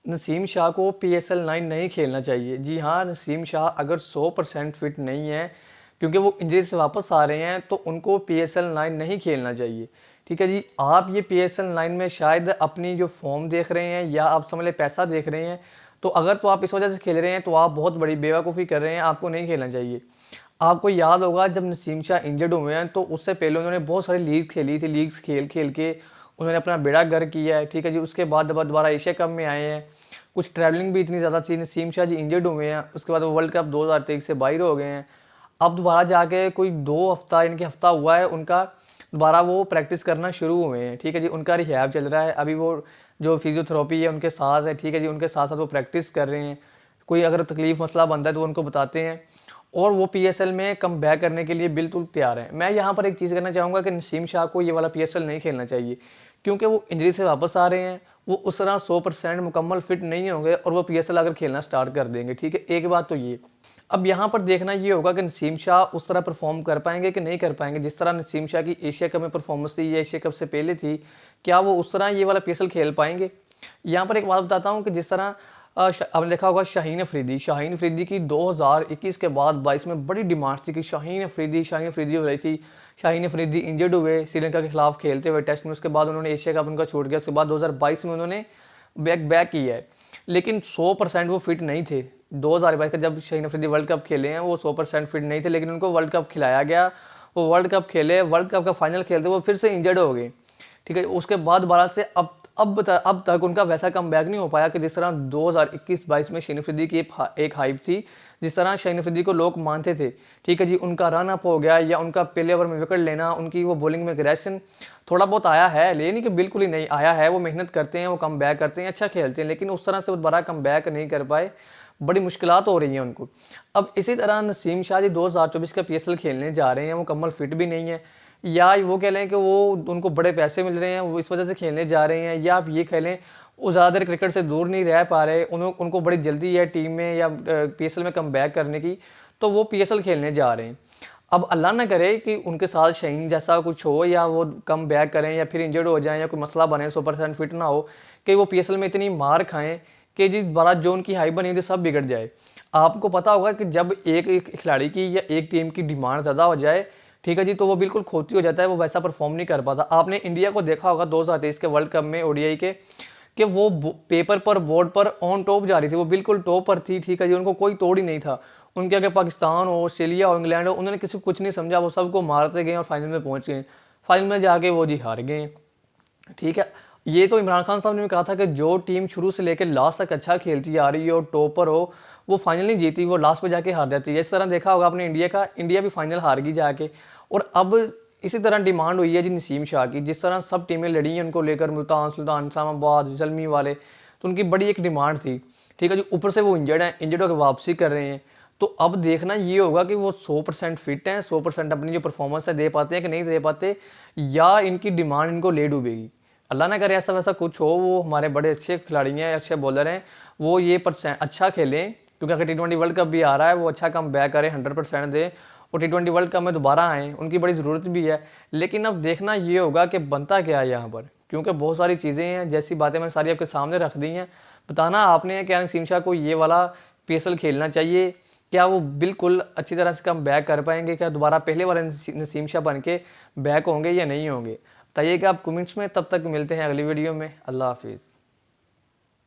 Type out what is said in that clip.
नसीम शाह को PSL 9 नहीं खेलना चाहिए। जी हाँ, नसीम शाह अगर 100% फिट नहीं है क्योंकि वो इंजरी से वापस आ रहे हैं तो उनको PSL 9 नहीं खेलना चाहिए। ठीक है जी, आप ये PSL 9 में शायद अपनी जो फॉर्म देख रहे हैं या आप समझ लें पैसा देख रहे हैं, तो अगर तो आप इस वजह से खेल रहे हैं तो आप बहुत बड़ी बेवकूफ़ी कर रहे हैं, आपको नहीं खेलना चाहिए। आपको याद होगा जब नसीम शाह इंजर्ड हुए हैं तो उससे पहले उन्होंने बहुत सारी लीग खेली थी, लीग्स खेल खेल के उन्होंने अपना बेड़ा गर्क किया है। ठीक है जी, उसके बाद दोबारा एशिया कप में आए हैं। कुछ ट्रैवलिंग भी इतनी ज़्यादा थी, नसीम शाह जी इंजर्ड हुए हैं, उसके बाद वो वर्ल्ड कप 2023 से बाहर हो गए हैं। अब दोबारा जाके कोई 2 हफ्ता इनके हफ्ता हुआ है उनका, दोबारा वो प्रैक्टिस करना शुरू हुए हैं। ठीक है जी, उनका रिहैब चल रहा है, अभी वो जो फिजियोथेरेपी है उनके साथ है। ठीक है जी, उनके साथ साथ वो प्रैक्टिस कर रहे हैं। कोई अगर तकलीफ मसला बनता है तो उनको बताते हैं और वो PSL में कम बैक करने के लिए बिल्कुल तैयार है। मैं यहाँ पर एक चीज़ कहना चाहूँगा कि नसीम शाह को ये वाला PSL नहीं खेलना चाहिए क्योंकि वो इंजरी से वापस आ रहे हैं, वो उस तरह 100% मुकम्मल फिट नहीं होंगे और वो PSL अगर खेलना स्टार्ट कर देंगे। ठीक है, एक बात तो ये। अब यहाँ पर देखना ये होगा कि नसीम शाह उस तरह परफॉर्म कर पाएंगे कि नहीं कर पाएंगे जिस तरह नसीम शाह की एशिया कप में परफॉर्मेंस थी या एशिया कप से पहले थी, क्या वो उस तरह ये वाला PSL खेल पाएंगे। यहाँ पर एक बात बताता हूँ कि जिस तरह आपने देखा होगा शाहीन अफरीदी की 2021 के बाद 22 में बड़ी डिमांड थी कि शाहीन अफरीदी हो रही थी। शाहीन अफरीदी इंजर्ड हुए श्रीलंका के खिलाफ खेलते हुए टेस्ट में, उसके बाद उन्होंने एशिया कप उनका छूट गया, उसके बाद 2022 में उन्होंने बैक किया है, लेकिन 100% वो फिट नहीं थे। 2022 का जब शाहीन अफरीदी वर्ल्ड कप खेले हैं वो 100% फिट नहीं थे, लेकिन उनको वर्ल्ड कप खिलाया गया, वो वर्ल्ड कप खेले, वर्ल्ड कप का फाइनल खेलते वो फिर से इंजर्ड हो गए। ठीक है, उसके बाद दोबारा से अब तक उनका वैसा कम बैक नहीं हो पाया कि जिस तरह 2021-22 में शाहीन अफरीदी की एक हाइप थी, जिस तरह शाहीन अफरीदी को लोग मानते थे। ठीक है जी, उनका रन अप हो गया या उनका पहले ओवर में विकेट लेना, उनकी वो बॉलिंग में एग्रेशन थोड़ा बहुत आया है, ले नहीं कि बिल्कुल ही नहीं आया है, वो मेहनत करते हैं, वो कम बैक करते हैं, अच्छा खेलते हैं, लेकिन उस तरह से वो दोबारा कम बैक नहीं कर पाए, बड़ी मुश्किलात हो रही हैं उनको। अब इसी तरह नसीम शाह जी 2024 का PSL खेलने जा रहे हैं, वो मुकम्मल फिट भी नहीं है, या वो कह लें कि वो उनको बड़े पैसे मिल रहे हैं वो इस वजह से खेलने जा रहे हैं, या आप ये कह लें वो ज़्यादा देर क्रिकेट से दूर नहीं रह पा रहे, उनको बड़ी जल्दी है टीम में या PSL में कम बैक करने की, तो वो PSL खेलने जा रहे हैं। अब अल्लाह ना करे कि उनके साथ शाहीन जैसा कुछ हो या वो कम बैक करें या फिर इंजर्ड हो जाएं या कोई मसला बने, 100% फिट ना हो कि वो PSL में इतनी मार खाएं कि जी दोबारा जो उनकी हाई बनी थी सब बिगड़ जाए। आपको पता होगा कि जब एक खिलाड़ी की या एक टीम की डिमांड ज़्यादा हो जाए, ठीक है जी, तो वो बिल्कुल खोती हो जाता है, वो वैसा परफॉर्म नहीं कर पाता। आपने इंडिया को देखा होगा 2023 के वर्ल्ड कप में ODI के कि वो पेपर पर बोर्ड पर ऑन टॉप जा रही थी, वो बिल्कुल टॉप पर थी। ठीक है जी, उनको कोई तोड़ ही नहीं था। उनके आगे पाकिस्तान हो, ऑस्ट्रेलिया हो, इंग्लैंड हो, उन्होंने किसी को कुछ नहीं समझा, वो सबको मारते गए और फाइनल में पहुंच गए। फाइनल में जाके वो जी हार गए। ठीक है, ये तो इमरान खान साहब ने भी कहा था कि जो टीम शुरू से लेकर लास्ट तक अच्छा खेलती आ रही हो, टॉपर हो, वो फाइनल नहीं जीती, वो लास्ट पे जाके हार जाती है। इस तरह देखा होगा आपने इंडिया भी फाइनल हार गई जाके। और अब इसी तरह डिमांड हुई है जी नसीम शाह की, जिस तरह सब टीमें लड़ी हैं उनको लेकर, मुल्तान, सुल्तान, इस्लामाबाद, जलमी वाले, तो उनकी बड़ी एक डिमांड थी। ठीक है जी, ऊपर से वो इंजर्ड होकर वापसी कर रहे हैं, तो अब देखना ये होगा कि वो 100% फिट हैं, 100% अपनी जो परफॉर्मेंस है दे पाते हैं कि नहीं दे पाते, या इनकी डिमांड इनको ले डूबेगी। अल्लाह ना करे ऐसा वैसा कुछ हो, वो हमारे बड़े अच्छे खिलाड़ी हैं, अच्छे बॉलर हैं, वो ये अच्छा खेलें, क्योंकि अगर T20 वर्ल्ड कप भी आ रहा है, वो अच्छा कम बैक करें, 100% दें और T20 वर्ल्ड कप में दोबारा आएँ, उनकी बड़ी ज़रूरत भी है। लेकिन अब देखना ये होगा कि बनता क्या है यहाँ पर, क्योंकि बहुत सारी चीज़ें हैं, जैसी बातें मैंने सारी आपके सामने रख दी हैं। बताना आपने क्या नसीम शाह को ये वाला PSL खेलना चाहिए, क्या वो बिल्कुल अच्छी तरह से कम बैक कर पाएंगे, क्या दोबारा पहले वाले नसीम शाह बन के बैक होंगे या नहीं होंगे। बताइएगा आप कमेंट्स में। तब तक मिलते हैं अगली वीडियो में। अल्लाह हाफिज़।